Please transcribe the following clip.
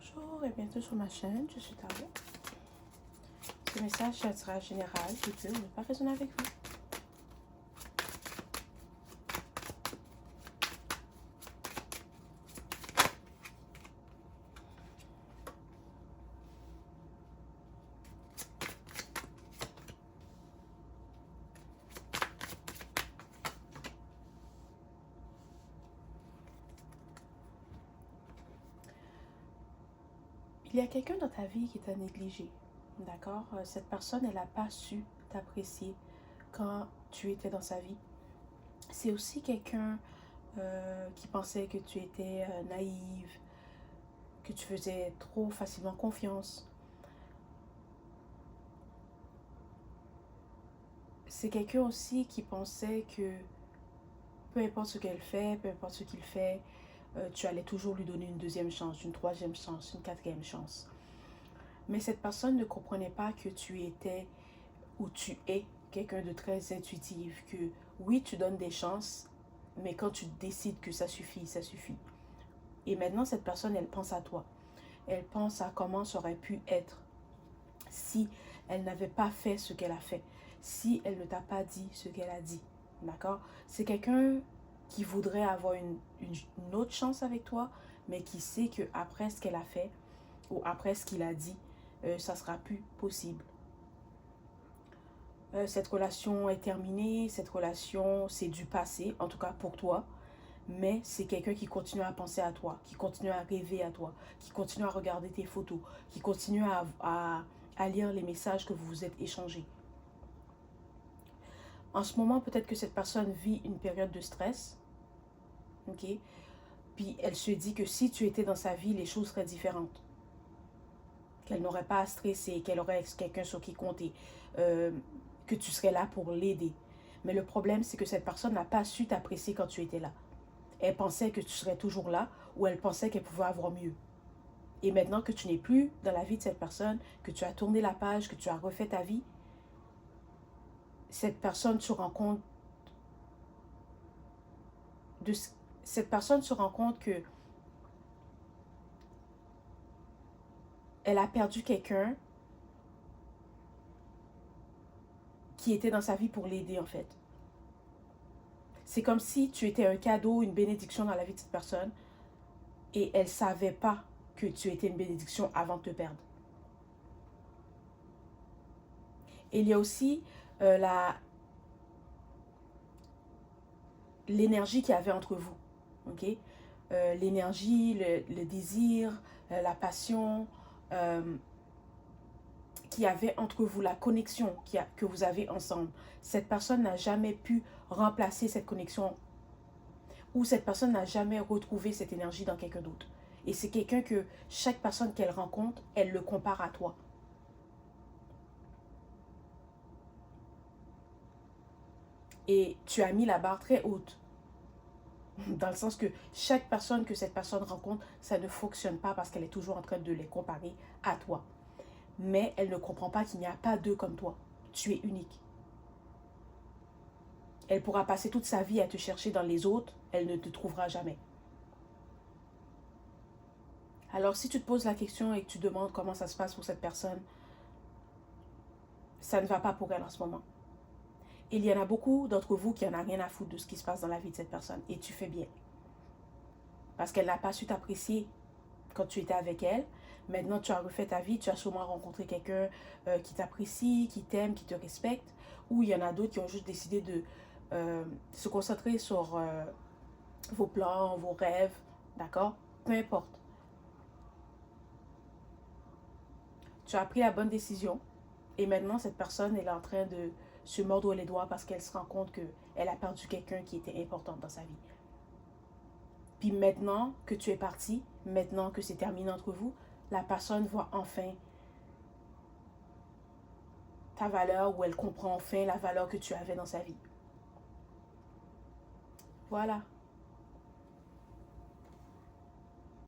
Bonjour et bienvenue sur ma chaîne, je suis Taria. Ce message est un tirage général qui peut ne pas résonner avec vous. Il y a quelqu'un dans ta vie qui t'a négligé, d'accord? Cette personne, elle n'a pas su t'apprécier quand tu étais dans sa vie. C'est aussi quelqu'un qui pensait que tu étais naïve, que tu faisais trop facilement confiance. C'est quelqu'un aussi qui pensait que peu importe ce qu'elle fait, peu importe ce qu'il fait, tu allais toujours lui donner une deuxième chance, une troisième chance, une quatrième chance. Mais cette personne ne comprenait pas que tu étais ou tu es quelqu'un de très intuitif, que oui, tu donnes des chances, mais quand tu décides que ça suffit, ça suffit. Et maintenant, cette personne, elle pense à toi. Elle pense à comment ça aurait pu être si elle n'avait pas fait ce qu'elle a fait, si elle ne t'a pas dit ce qu'elle a dit. D'accord? C'est quelqu'un qui voudrait avoir une autre chance avec toi, mais qui sait qu'après ce qu'elle a fait ou après ce qu'il a dit, ça sera plus possible. Cette relation est terminée, cette relation c'est du passé, en tout cas pour toi, mais c'est quelqu'un qui continue à penser à toi, qui continue à rêver à toi, qui continue à regarder tes photos, qui continue à lire les messages que vous vous êtes échangés. En ce moment, peut-être que cette personne vit une période de stress, ok? Puis elle se dit que si tu étais dans sa vie, les choses seraient différentes. Qu'elle n'aurait pas à stresser, qu'elle aurait quelqu'un sur qui compter, que tu serais là pour l'aider. Mais le problème, c'est que cette personne n'a pas su t'apprécier quand tu étais là. Elle pensait que tu serais toujours là ou elle pensait qu'elle pouvait avoir mieux. Et maintenant que tu n'es plus dans la vie de cette personne, que tu as tourné la page, que tu as refait ta vie, cette personne se rend compte que elle a perdu quelqu'un qui était dans sa vie pour l'aider en fait. C'est comme si tu étais un cadeau, une bénédiction dans la vie de cette personne et elle ne savait pas que tu étais une bénédiction avant de te perdre. Et il y a aussi l'énergie qu'il y avait entre vous. Okay? L'énergie, le désir, la passion qu'il y avait entre vous, la connexion que vous avez ensemble. Cette personne n'a jamais pu remplacer cette connexion ou cette personne n'a jamais retrouvé cette énergie dans quelqu'un d'autre. Et c'est quelqu'un que chaque personne qu'elle rencontre, elle le compare à toi. Et tu as mis la barre très haute. Dans le sens que chaque personne que cette personne rencontre, ça ne fonctionne pas parce qu'elle est toujours en train de les comparer à toi. Mais elle ne comprend pas qu'il n'y a pas deux comme toi. Tu es unique. Elle pourra passer toute sa vie à te chercher dans les autres, elle ne te trouvera jamais. Alors si tu te poses la question et que tu demandes comment ça se passe pour cette personne, ça ne va pas pour elle en ce moment. Il y en a beaucoup d'entre vous qui n'en a rien à foutre de ce qui se passe dans la vie de cette personne. Et tu fais bien. Parce qu'elle n'a pas su t'apprécier quand tu étais avec elle. Maintenant, tu as refait ta vie. Tu as sûrement rencontré quelqu'un qui t'apprécie, qui t'aime, qui te respecte. Ou il y en a d'autres qui ont juste décidé de se concentrer sur vos plans, vos rêves. D'accord? Peu importe. Tu as pris la bonne décision. Et maintenant, cette personne, elle est en train de se mordre les doigts parce qu'elle se rend compte qu'elle a perdu quelqu'un qui était important dans sa vie. Puis maintenant que tu es parti, maintenant que c'est terminé entre vous, la personne voit enfin ta valeur ou elle comprend enfin la valeur que tu avais dans sa vie. Voilà.